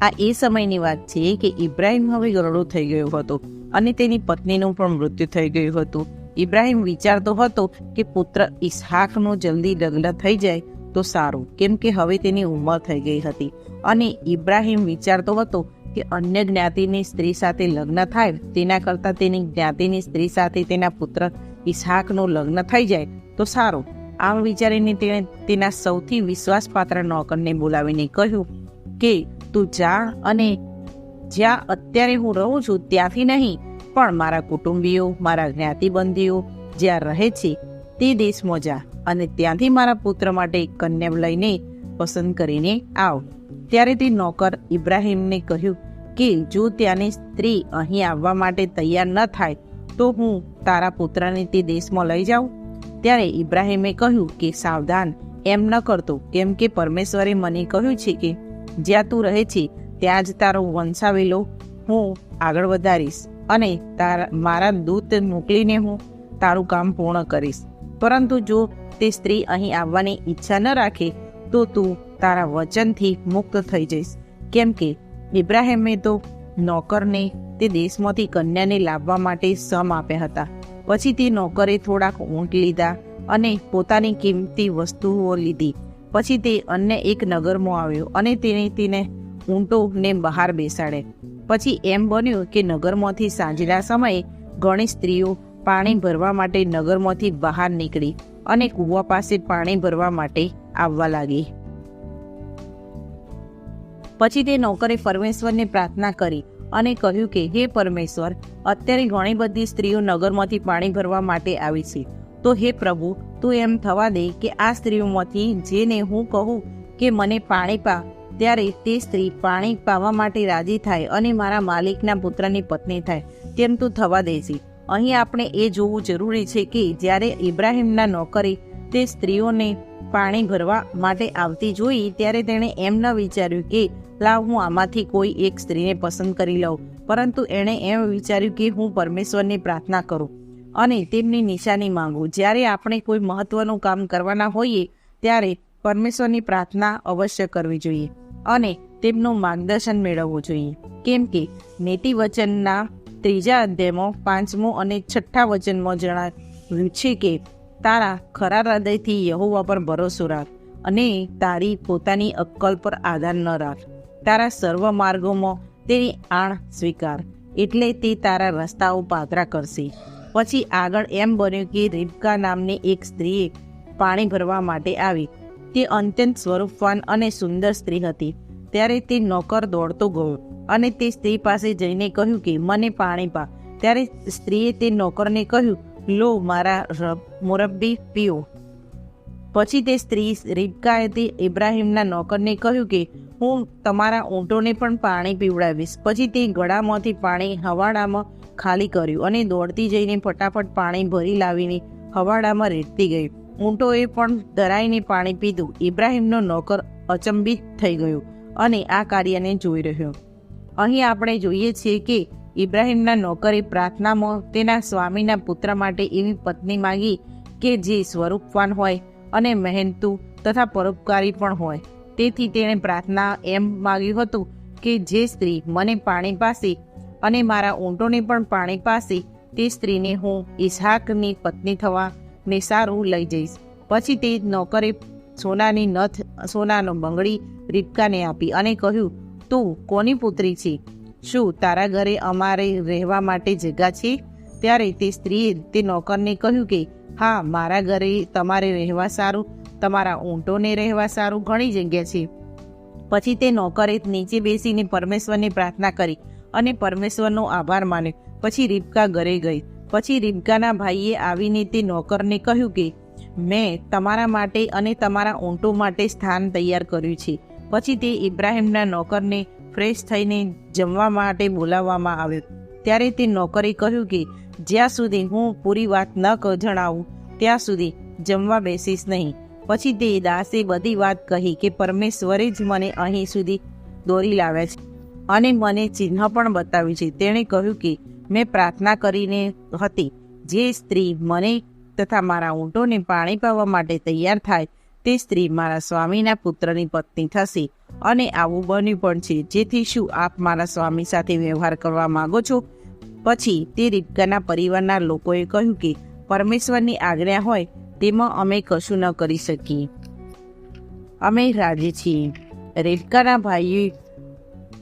આ એ સમયની વાત છે કે ઇબ્રાહિમ હવે ગરડો થઈ ગયો હતો અને તેની પત્નીનું પણ મૃત્યુ થઈ ગયું હતું. ઇબ્રાહિમ વિચારતો હતો કે પુત્ર ઇસ્હાકનું જલ્દી લગ્ન થઈ જાય તો સારું, કેમ કે હવે તેની ઉંમર થઈ ગઈ હતી. અને ઇબ્રાહિમ વિચારતો હતો કે અન્ય જ્ઞાતિની સ્ત્રી સાથે લગ્ન થાય તેના કરતાં તેની જ્ઞાતિની સ્ત્રી સાથે તેના પુત્ર ઇસ્હાકનું લગ્ન થઈ જાય તો સારું. આમ વિચારીને તેણે તેના સૌથી વિશ્વાસપાત્ર નોકરને બોલાવીને કહ્યું કે તું જા અને જ્યાં અત્યારે હું રહું છું ત્યાંથી નહીં, પણ મારા કુટુંબીઓ, મારા જ્ઞાતિબંધીઓ જ્યાં રહે છે તે દેશમાં જા અને ત્યાંથી મારા પુત્ર માટે એક કન્યા લઈને પસંદ કરીને આવ. ત્યારે તે નોકર ઇબ્રાહિમને કહ્યું કે જો ત્યાંની સ્ત્રી અહીં આવવા માટે તૈયાર ન થાય તો હું તારા પુત્રને તે દેશમાં લઈ જાઉં. ત્યારે ઇબ્રાહિમે કહ્યું કે સાવધાન, એમ ન કરતો, કેમ કે પરમેશ્વરે મને કહ્યું છે કે જ્યાં તું રહે છે ત્યાં જ તારો વંશાવેલો હું આગળ વધારીશ અને મારા દૂત મોકલીને હું તારું કામ પૂર્ણ કરીશ. પરંતુ જો તે સ્ત્રી અહીં આવવાની ઈચ્છા ન રાખે તો તું તારા વચનથી મુક્ત થઈ જઈશ. કેમ કે ઇબ્રાહિમે તો નોકરને તે દેશમાંથી કન્યાને લાવવા માટે સમ આપ્યા હતા. પછી તે નોકરે થોડાક ઊંટ લીધા અને પોતાની કિંમતી વસ્તુઓ લીધી. પછી તે અન્ય એક નગરમાં આવ્યો અને તેને ઊંટોને બહાર બેસાડે. પછી એમ બન્યું કે નગરમાંથી સાંજના સમયે ઘણી સ્ત્રીઓ પાણી ભરવા માટે નગરમાંથી બહાર નીકળી અને કૂવા પાસે પાણી ભરવા માટે આવવા લાગી. પછી તે નોકરે પરમેશ્વરને પ્રાર્થના કરી અને કહ્યું કે હે પરમેશ્વર, અત્યારે ઘણી બધી સ્ત્રીઓ નગરમાંથી પાણી ભરવા માટે આવી છે, તો હે પ્રભુ, તું એમ થવા દે કે આ સ્ત્રીઓમાંથી જેને હું કહું કે મને પાણી પા, ત્યારે તે સ્ત્રી પાણી પાવા માટે રાજી થાય અને મારા માલિકના પુત્રની પત્ની થાય, તેમ તું થવા દેશે. અહીં આપણે એ જોવું જરૂરી છે કે જ્યારે ઇબ્રાહિમના નોકરે તે સ્ત્રીઓને પાણી ભરવા માટે આવતી જોઈ ત્યારે તેણે એમ ન વિચાર્યું કે લાવ હું આમાંથી કોઈ એક સ્ત્રીને પસંદ કરી લઉં, પરંતુ એણે એમ વિચાર્યું કે હું પરમેશ્વરની પ્રાર્થના કરું અને તેમની નિશાની માંગું. જ્યારે આપણે કોઈ મહત્વનું કામ કરવાના હોઈએ ત્યારે પરમેશ્વરની પ્રાર્થના અવશ્ય કરવી જોઈએ અને તેમનું માર્ગદર્શન મેળવવું જોઈએ. કેમ કે નીતિ વચનના 3 અધ્યાયમાં 5મું અને 6 વચનમાં જણાવ્યું છે કે તારા ખરા હૃદયથી યહોવા પર ભરોસો રાખ અને તારી પોતાની અક્કલ પર આધાર ન રાખ. તારા સર્વ માર્ગોમાં તેની આણ સ્વીકાર, એટલે તે તારા રસ્તાઓ પાતળા કરશે. પછી આગળ એમ બન્યું કે રિબકા નામની એક સ્ત્રીએ પાણી ભરવા માટે આવી. તે અત્યંત સ્વરૂપવાન અને સુંદર સ્ત્રી હતી. ત્યારે તે નોકર દોડતો ગયો અને તે સ્ત્રી પાસે જઈને કહ્યું કે મને પાણી પા. ત્યારે સ્ત્રીએ તે નોકરને કહ્યું, લો મારા મુરબ્બી પીઓ. પછી તે સ્ત્રી રિબકાએ તે ઇબ્રાહિમના નોકરને કહ્યું કે હું તમારા ઊંટોને પણ પાણી પીવડાવીશ. પછી તે ગળામાંથી પાણી હવાડામાં ખાલી કર્યું અને દોડતી જઈને ફટાફટ પાણી ભરી લાવીને હવાડામાં રેડતી ગઈ. ઊંટોએ પણ ધરાઈને પાણી પીધું. ઇબ્રાહિમનો નોકર અચંબિત થઈ ગયો અને આ કાર્યને જોઈ રહ્યો. અહીં આપણે જોઈએ છીએ કે ઇબ્રાહિમના નોકરે પ્રાર્થનામાં તેના સ્વામીના પુત્ર માટે એવી પત્ની માંગી કે જે સ્વરૂપવાન હોય અને મહેનતુ તથા પરોપકારી પણ હોય. તેથી તેણે પ્રાર્થના એમ માંગ્યું હતું કે જે સ્ત્રી મને પાણી પાશે અને મારા ઊંટોને પણ પાણી પાશે તે સ્ત્રીને હું ઇસ્હાકની પત્ની થવાને સારું લઈ જઈશ. પછી તે નોકરે સોનાનો બંગડી રિબકાને આપી અને કહ્યું, તું કોની પુત્રી છે? શું તારા ઘરે અમારે રહેવા માટે જગ્યા છે? ત્યારે તે સ્ત્રીએ તે નોકરને કહ્યું કે હા, મારા ઘરે તમારે રહેવા સારું, તમારા ઊંટોને રહેવા સારું ઘણી જગ્યા છે. પછી તે નોકરે નીચે બેસીને પરમેશ્વરની પ્રાર્થના કરી અને પરમેશ્વરનો આભાર માન્યો. પછી રિબકા ઘરે ગઈ. પછી રિબકાના ભાઈએ આવીને તે નોકરને કહ્યું કે મેં તમારા માટે અને તમારા ઊંટો માટે સ્થાન તૈયાર કર્યું છે. પછી તે ઇબ્રાહિમના નોકરને ફ્રેશ થઈને જમવા માટે બોલાવવામાં આવ્યો. ત્યારે તે નોકરે કહ્યું કે જ્યાં સુધી હું પૂરી વાત ન જણાવું ત્યાં સુધી જમવા બેસીશ નહીં. પછી તે દાસે બધી વાત કહી કે પરમેશ્વરે જ મને અહીં સુધી દોરી લાવ્યા છે અને મને ચિહ્ન પણ બતાવ્યું છે. તેણે કહ્યું કે મેં પ્રાર્થના કરીને હતી, જે સ્ત્રી મને તથા મારા ઊંટોને પાણી પાવા માટે તૈયાર થાય તે સ્ત્રી મારા સ્વામીના પુત્રની પત્ની થશે અને આવું બન્યું પણ છે, જેથી શું આપ મારા સ્વામી સાથે વ્યવહાર કરવા માંગો છો? પછી તે રિબકાના પરિવારના લોકોએ કહ્યું કે પરમેશ્વરની આજ્ઞા હોય તેમાં અમે કશું ન કરી શકીએ, અમે રાજી છીએ. રિબકાના ભાઈએ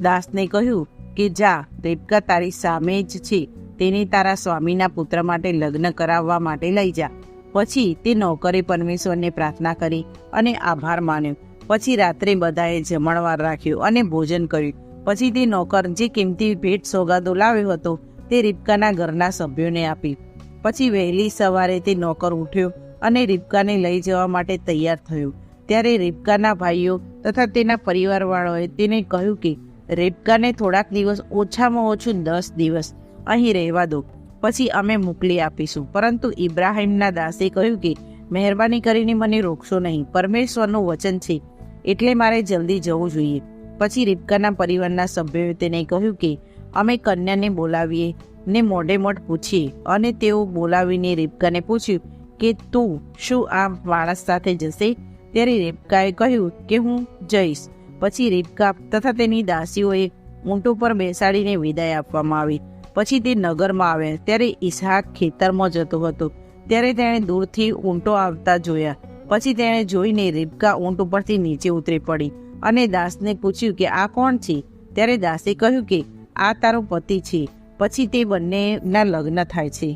દાસને કહ્યું કે જા, રિબકા તારી સામે જ છે, તેને તારા સ્વામીના પુત્ર માટે લગ્ન કરાવવા માટે લઈ જા. પછી તે નોકરે પરમેશ્વરને પ્રાર્થના કરી અને આભાર માન્યો. પછી રાત્રે બધાએ જમણવાર રાખ્યો અને ભોજન કર્યું. પછી તે નોકર જે કિંમતી ભેટ સોગાદો લાવ્યો હતો તે રિબકાના ઘરના સભ્યોને આપી. પછી વહેલી સવારે તે નોકર ઉઠ્યો અને રિબકાને લઈ જવા માટે તૈયાર થયો. ત્યારે રિબકાના ભાઈઓ તથા તેના પરિવારવાળાઓએ તેને કહ્યું કે રિબકાને થોડાક દિવસ, ઓછામાં ઓછું 10 દિવસ અહીં રહેવા દો, પછી અમે મોકલી આપીશું. પરંતુ ઇબ્રાહીમના દાસે કહ્યું કે મહેરબાની કરીને મને રોકશો નહીં, પરમેશ્વરનું વચન છે એટલે મારે જલ્દી જવું જોઈએ. પછી રિબકાના પરિવારના સભ્યોએ તેને કહ્યું કે અમે કન્યાને બોલાવીએ ને મોઢે મોઢ પૂછીએ. અને તેઓ બોલાવીને રિબકાને પૂછ્યું કે તું શું આ માણસ સાથે જશે? ત્યારે રિબકાએ કહ્યું કે હું જઈશ. પછી રિબકા તથા તેની દાસીઓએ ઊંટ ઉપર બેસાડીને વિદાય આપવામાં આવી. પછી તે નગરમાં આવ્યા ત્યારે ઈસહાક ખેતરમાં જતો હતો. ત્યારે તેણે દૂરથી ઊંટો આવતા જોયા. પછી તેણે જોઈને રિબકા ઊંટ ઉપરથી નીચે ઉતરી પડી અને દાસને પૂછ્યું કે આ કોણ છે? ત્યારે દાસે કહ્યું કે આ તારો પતિ છે. પછી તે બંનેના લગ્ન થાય છે.